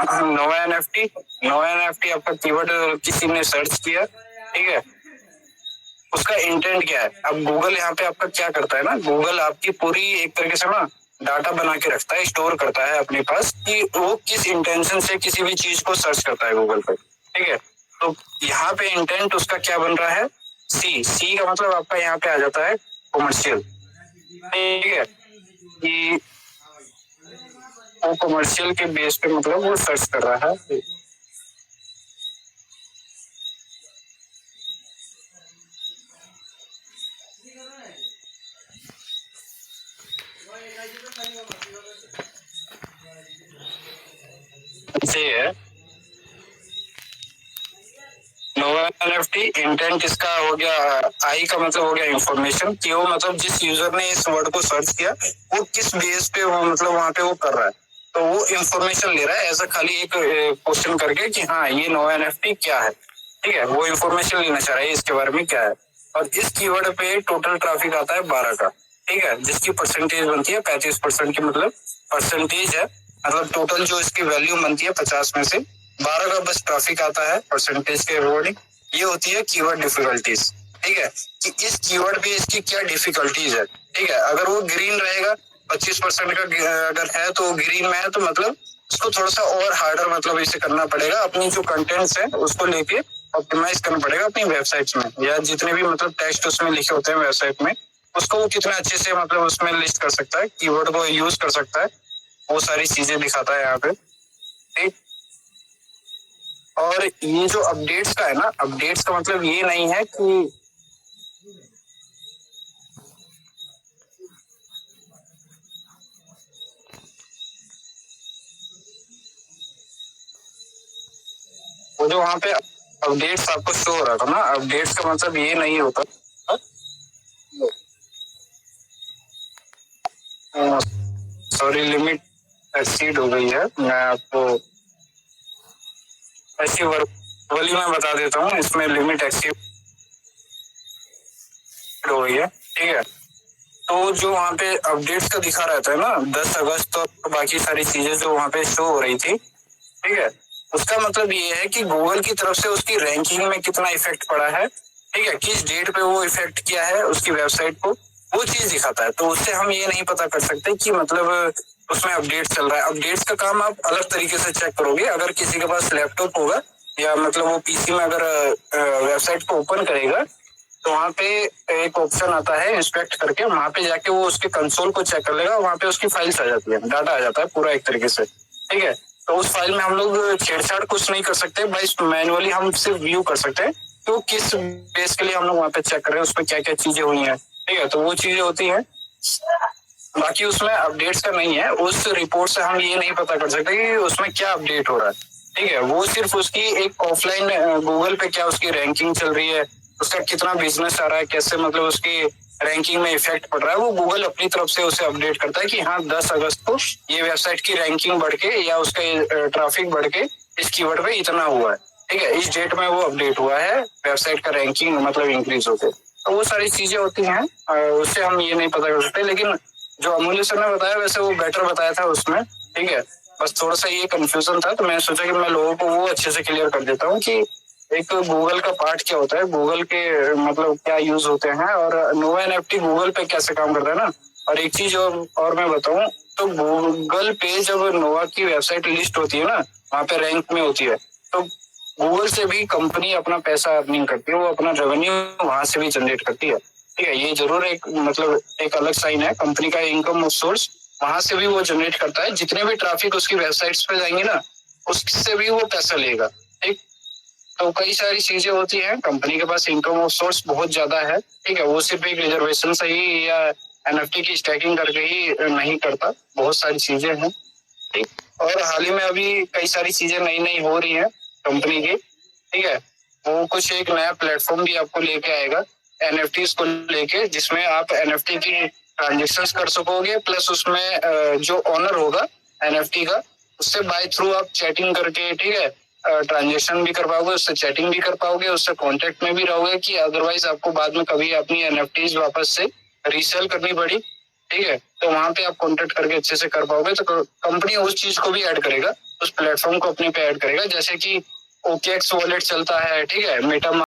नोवा NFT. नोवा NFT आपका keyword किसी ने सर्च किया, ठीक है, उसका इंटेंट क्या है। अब गूगल यहाँ पे आपका क्या करता है ना, गूगल आपकी पूरी एक तरीके से ना डाटा बना के रखता है, स्टोर करता है अपने पास कि वो किस इंटेंशन से किसी भी चीज को सर्च करता है गूगल पे, ठीक है। तो यहाँ पे इंटेंट उसका क्या बन रहा है, सी का मतलब आपका यहाँ पे आ जाता है कॉमर्शियल, ठीक है, कि वो कॉमर्शियल के बेस पे मतलब वो सर्च कर रहा है। है नोवा एनएफटी इंटेंट इसका हो गया, आई का मतलब हो गया इंफॉर्मेशन, कि वो मतलब जिस यूजर ने इस वर्ड को सर्च किया वो किस बेस पे वो मतलब वहां पे वो कर रहा है, तो वो इंफॉर्मेशन ले रहा है ऐसा खाली एक क्वेश्चन करके कि हाँ ये नोवा एनएफटी क्या है, ठीक है, वो इंफॉर्मेशन लेना चाह रहा है इसके बारे में क्या है। और इस कीवर्ड पे टोटल ट्रैफिक आता है 12 का, ठीक है, जिसकी परसेंटेज बनती है 35% की, मतलब परसेंटेज है, मतलब टोटल जो इसकी वैल्यू बनती है 50 में से 12 का बस ट्रैफिक आता है परसेंटेज के अकॉर्डिंग। ये होती है कीवर्ड डिफिकल्टीज, ठीक है, कि इस कीवर्ड पे इसकी क्या डिफिकल्टीज है, ठीक है। अगर वो ग्रीन रहेगा 25% का अगर है तो ग्रीन में है, तो मतलब उसको थोड़ा सा और हार्डर मतलब इसे करना पड़ेगा, अपनी जो कंटेंट्स है उसको लेके ऑप्टिमाइज करना पड़ेगा अपनी वेबसाइट्स में, या जितने भी मतलब टेक्स्ट उसमें लिखे होते हैं वेबसाइट में, उसको वो कितना अच्छे से मतलब उसमें लिस्ट कर सकता है, कीवर्ड को यूज कर सकता है, वो सारी चीजें दिखाता है यहाँ पे, ठीक। और ये जो अपडेट्स का है ना, अपडेट्स का मतलब ये नहीं है कि वो जो वहां पे अपडेट्स आपको शो हो रहा था ना, अपडेट्स का मतलब ये नहीं होता, सॉरी लिमिट एक्सीड हो गई है, मैं आपको ऐसी वर्बली में बता देता हूँ, इसमें लिमिट एक्सीड हो गई है, ठीक है। तो जो वहाँ पे अपडेट्स का दिखा रहता है ना 10 अगस्त और बाकी सारी चीजें जो वहाँ पे शो हो रही थी, ठीक है, उसका मतलब ये है कि गूगल की तरफ से उसकी रैंकिंग में कितना इफेक्ट पड़ा है, ठीक है, किस डेट पे वो इफेक्ट किया है उसकी वेबसाइट को, वो चीज दिखाता है। तो उससे हम ये नहीं पता कर सकते कि मतलब उसमें अपडेट चल रहा है। अपडेट्स का काम आप अलग तरीके से चेक करोगे, अगर किसी के पास लैपटॉप होगा या मतलब वो पीसी में अगर वेबसाइट को ओपन करेगा, तो वहाँ पे एक ऑप्शन आता है इंस्पेक्ट करके, वहाँ पे जाके वो उसके कंसोल को चेक कर लेगा, वहाँ पे उसकी फाइल्स आ जाती है, डाटा आ जाता है पूरा एक तरीके से, ठीक है। तो उस फाइल में हम लोग छेड़छाड़ कुछ नहीं कर सकते, बस मैनुअली हम सिर्फ व्यू कर सकते हैं तो किस बेस के लिए हम लोग वहाँ पे चेक कर रहे हैं, उसमें क्या क्या चीजें हुई हैं, ठीक है, तो वो चीजें होती हैं। बाकी उसमें अपडेट्स का नहीं है, उस रिपोर्ट से हम ये नहीं पता कर सकते कि उसमें क्या अपडेट हो रहा है, ठीक है। वो सिर्फ उसकी एक ऑफलाइन गूगल पे क्या उसकी रैंकिंग चल रही है, उसका कितना बिजनेस आ रहा है, कैसे मतलब उसकी रैंकिंग में इफेक्ट पड़ रहा है, वो गूगल अपनी तरफ से उसे अपडेट करता है कि हाँ 10 अगस्त को ये वेबसाइट की रैंकिंग बढ़ के या उसका ट्रैफिक बढ़ के इस कीवर्ड पे इतना हुआ है, ठीक है, इस डेट में वो अपडेट हुआ है, वेबसाइट का रैंकिंग मतलब इंक्रीज होके। तो वो सारी चीजें होती हैं, उससे हम ये नहीं पता कर सकते, लेकिन जो अमूल्य सर ने बताया वैसे वो बेटर बताया था उसमें, ठीक है। बस थोड़ा सा ये कंफ्यूजन था, तो मैंने सोचा कि मैं लोगों को वो अच्छे से क्लियर कर देता हूँ कि एक गूगल का पार्ट क्या होता है, गूगल के मतलब क्या यूज होते हैं, और नोवा एनएफटी गूगल पे कैसे काम करता है ना। और एक चीज और मैं बताऊं, तो गूगल पे जब नोवा की वेबसाइट लिस्ट होती है ना, वहाँ पे रैंक में होती है, तो गूगल से भी कंपनी अपना पैसा अर्निंग करती है, वो अपना रेवेन्यू वहां से भी जनरेट करती है, ठीक है। ये जरूर एक मतलब एक अलग साइन है, कंपनी का इनकम सोर्स वहां से भी वो जनरेट करता है, जितने भी ट्रैफिक उसकी वेबसाइट्स पे जाएंगे ना उससे भी वो पैसा लेगा, ठीक। तो कई सारी चीजें होती हैं, कंपनी के पास इनकम सोर्स बहुत ज्यादा है, ठीक है, वो सिर्फ एक रिजर्वेशन से ही या एनएफटी की स्टैकिंग करके ही नहीं करता, बहुत सारी चीजें हैं, ठीक। और हाल ही में अभी कई सारी चीजें नई नई हो रही हैं कंपनी की, ठीक है, वो कुछ एक नया प्लेटफॉर्म भी आपको लेके आएगा एनएफटी को लेके, जिसमें आप एनएफटी की ट्रांजेक्शन कर सकोगे, प्लस उसमें जो ऑनर होगा एनएफटी का उससे बाय थ्रू आप चैटिंग करके, ठीक है, ट्रांजेक्शन भी कर पाओगे, उससे चैटिंग भी कर पाओगे, उससे कांटेक्ट में भी रहोगे, कि अदरवाइज आपको बाद में कभी अपनी एनएफटीज वापस से रीसेल करनी पड़ी, ठीक है, तो वहां पे आप कांटेक्ट करके अच्छे से कर पाओगे, तो कंपनी उस चीज को भी ऐड करेगा उस प्लेटफॉर्म को अपने पे ऐड करेगा। जैसे कि OKX वॉलेट चलता है, ठीक है, मेटा